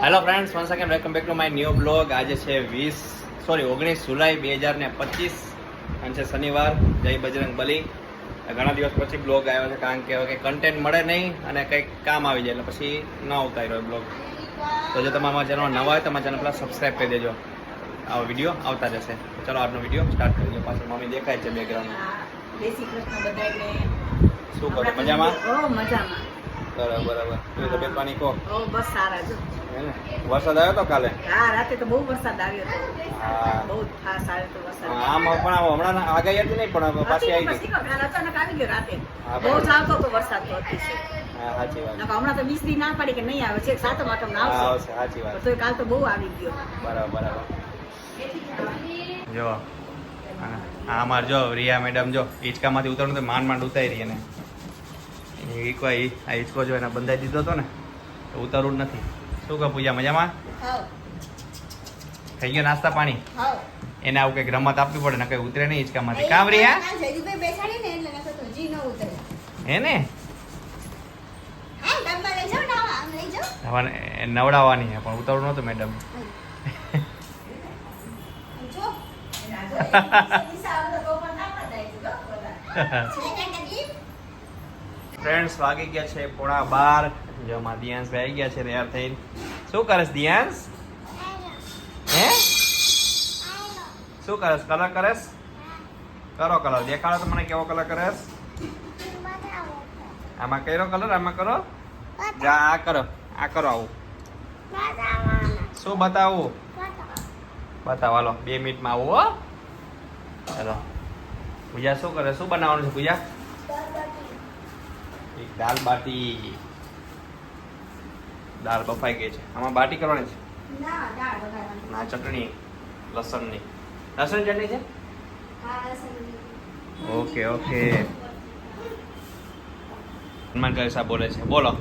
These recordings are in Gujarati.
Hello friends, once again welcome back to my new blog. આજે છે 19 જુલાઈ 2025 અને છે શનિવાર. જય બજરંગ બલી. ઘણા દિવસ પછી બ્લોગ આવ્યો છે કારણ કે હવે કન્ટેન્ટ મળે નહીં અને કંઈક કામ આવી જાય એટલે પછી ન ઉતાર્યો બ્લોગ. તો જો તમે અમારા ચેનલમાં નવા હોય તો અમારા ચેનલ પર સબસ્ક્રાઈબ કરી દેજો. આવો વિડીયો આવતા રહેશે. ચલો આજનો વિડીયો સ્ટાર્ટ કરી દો. પાછળ મમ્મી દેખાય છે બેકગ્રાઉન્ડમાં. શું કરો, મજામાં? મજામાં. બરાબર. તબિયત પાણી કહો. બસ સારા જો. વરસાદ આવ્યો તો કાલે? હા, રાતે તો બહુ વરસાદ આવ્યો હતો. હા, બહુ ખાસ આવ્યો હતો વરસાદ. આમ પણ હમણાં આગાહી હતી નહીં પણ પાછી આવી ગઈ. અચાનક આવી ગયો રાતે. હા, બહુ જ આવતો હતો વરસાદ તો અતિશય. હા, સાચી વાત. હમણાં તો 20 દી ના પાડી કે નહીં આવે છે, સાતમ આઠમ હા, આવશે. આવશે, સાચી વાત. તો કાલ તો બહુ આવી ગયો. બરાબર. જો હા અમારે જો રિયા મેડમ જો હિંચકામાંથી ઉતરનું તો માંડ ઉતારી એને આ હિંચકો જો એને બંધાઈ દીધો હતો ને તો ઉતારવું જ નથી. શું કહો પૂજા, મજામાં? થઈ ગયો નાસ્તા પાણી? એને આવું કંઈક રમત આપવી પડે ને કંઈ ઉતરે નહીં હિંચકામાંથી. કામ રિયા હે ને નવડાવવાની છે પણ ઉતારવું નહોતું મેડમ. ફ્રેન્ડ્સ વાગી ગયા છે 11:15. જો માં દિયાંશ ભાઈ આવી ગયા છે તૈયાર થઈને. શું કરે છે દિયાંશ? હે શું કરે? કલર કરેસ? કરો કલર, દેખાડો તો મને કેવો કલર કરેસ. આમાં કર્યો કલર, આમાં કરો. જા આ કરો, આ કરો. આવું શું બતાવું? બતાવો. હાલો 2 મિનિટમાં આવું હો. ચાલો પૂજા શું કરે? શું બનાવવાનું છે પૂજા? એક દાલ બાટી. દાળ બફાઈ ગઈ છે. આમાં બાટી કરવાની છે ના ચટણી લસણની. લસણ ચટણી છે? ઓકે. હનુમાન ચાલીસા બોલે છે, બોલો.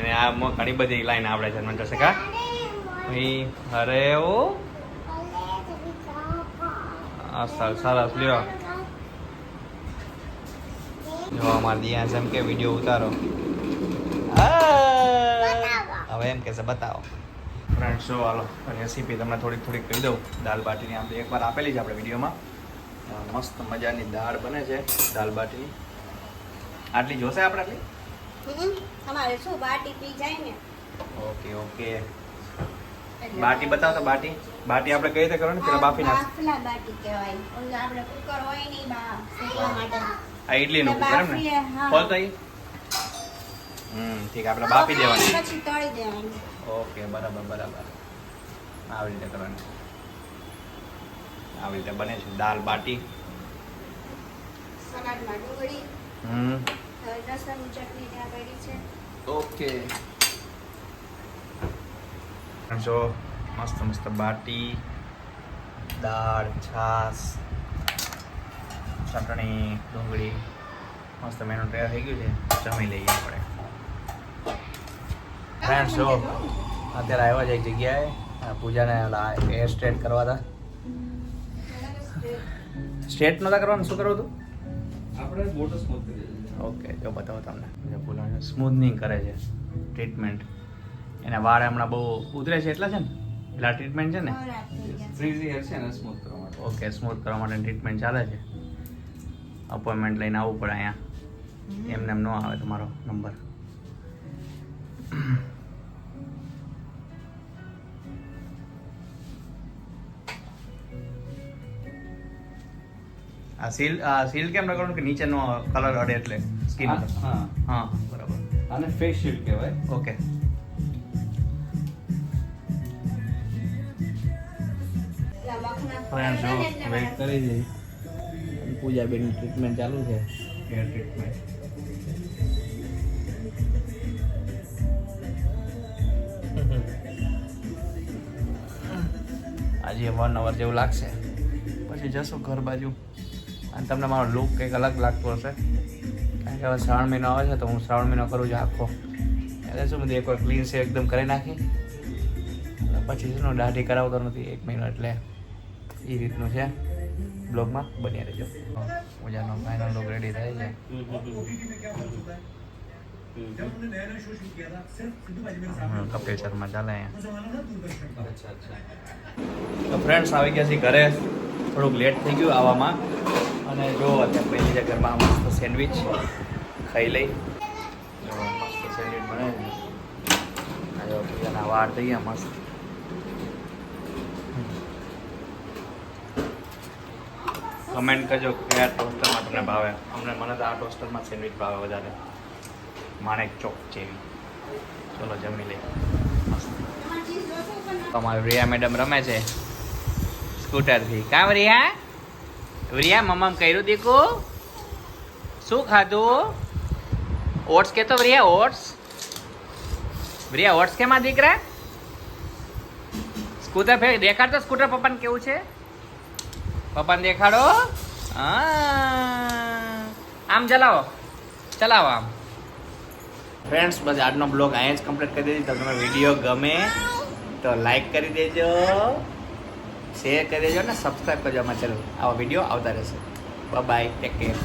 એને આ ઘણી બધી લાઈન આવડે છે મને જશે કા અરે ઓ સરસ લ્યો. જો અમારા દિયા એમ કે વિડીયો ઉતારો. હવે એમ કે છે બતાવો. ફ્રેન્ડ્સ જો હાલો રેસીપી તમને થોડીક કહી દઉં. દાલ બાટીની આપણે એકવાર આપેલી છે આપણે વિડીયોમાં. મસ્ત મજાની દાળ બને છે દાલ બાટીની. આટલી જોશે આપણે? આટલી તમારે શું બાટી પી જાય ને? ઓકે. બાટી બતાવો તો. બાટી આપણે કઈ રીતે કરવાની? પેલા બાફી નાખ. બાફલા બાટી કહેવાય. ઓલા આપણે કુકર હોય ને શેકવા માટે. આ ઇડલી નું કુકર એમ ને? ખોલ તો ઠીક. આપણે બાફી દેવાની પછી તળી દેવાની. ઓકે બરાબર. આવી રીતે કરવાની. આવી રીતે બને છે દાલ બાટી. સલાડમાં ડુંગળી લસણની ચટણી ત્યાં પડી છે. ઓકે જો મસ્ત બાટી, દાળ, છાશ, ચટણી, ડુંગળી મસ્ત મેનુ તૈયાર થઈ ગયું છે. જમી લઈએ આપણે. ફ્રેન્ડ્સ જો અત્યારે આવ્યા છે એક જગ્યાએ પૂજાને હેર સ્ટ્રેટ કરવા હતા. સ્ટ્રેટ નહોતા કરવાનું, શું કરવું હતું આપણે? મોટો સ્મૂથ કરી. ઓકે જો બતાવો તમને. સ્મૂથનિંગ કરે છે ટ્રીટમેન્ટ. એના વાળ હમણાં બહુ ઉતરે છે એટલા છે ને પેલા ટ્રીટમેન્ટ છે ને ફ્રીઝી હેર છે ને સ્મૂથ કરવા માટે. ઓકે સ્મૂથ કરવા માટે ટ્રીટમેન્ટ ચાલે છે. અપોઇન્ટમેન્ટ લઈને આવવું પડે અહીંયા. એમને એમ ન આવે તમારો નંબર. આ સીલ કેમ કરવાનું કે નીચેનો કલર અડે એટલે સ્કિન? હા બરાબર. આને ફેસ શીલ્ડ કહેવાય. ઓકે ફ્રેન્ડ્સ જો વેઇટ કરી દઈએ. પૂજાબેનની ટ્રીટમેન્ટ ચાલુ છે, હેર ટ્રીટમેન્ટ. આજે 1 અવર જેવું લાગશે પછી જશું ઘર બાજુ. અને તમને મારો લુક કંઈક અલગ લાગતો હશે કારણ કે હવે શ્રાવણ મહિનો આવે છે તો હું શ્રાવણ મહિનો કરું છું આખો. એટલે શું બધું એકવાર ક્લીન છે એકદમ કરી નાખી અને પછી શું દાઢી કરાવતો નથી 1 મહિનો, એટલે એ રીતનું છે. બ્લોગમાં બન્યા રહેજો. પૂજાનો ફાઇનલ લુક રેડી થાય છે. કપિલ શર્મા ચાલે અહીંયા. તો ફ્રેન્ડ્સ આવી ગયા છે ઘરે. થોડુંક લેટ થઈ ગયું આવવામાં, અને જો અત્યારે પહેલી છે ઘરમાં મસ્ત સેન્ડવિચ ખાઈ લઈ. જો મસ્ત સેન્ડવિચ બને છે. આ જો પૂજાના વાળ થઈ ગયા મસ્ત. કમેન્ટ કરજો કયા ટોસ્ટરમાં તમને ભાવે. મને તો આ ટોસ્ટરમાં સેન્ડવિચ ભાવે વધારે, માણેક ચોક જેવી. ચલો જમી લઈએ મસ્ત. અમારી રિયા મેડમ રમે છે સ્કૂટરથી. કામ રિયા? રિયા મમ્મા કર્યું દીકુ? શું ખાધું? ઓટ્સ કે તો રિયા ઓટ્સ? રિયા ઓટ્સ કેમાં દીકરા? સ્કૂટર ફેર દેખાડતો સ્કૂટર પપ્પાને કેવું છે? પપ્પાને દેખાડો. આમ ચલાવો આમ. ફ્રેન્ડ્સ બસ આજનો બ્લોગ અહીંયા જ કમ્પ્લીટ કરી દીધી. તમને વિડીયો ગમે તો લાઈક કરી દેજો, શેર કરી દેજો અને સબસ્ક્રાઈબ કરજો અમારા ચેનલ. આવા વિડીયો આવતા રહેશે. Bye, take care.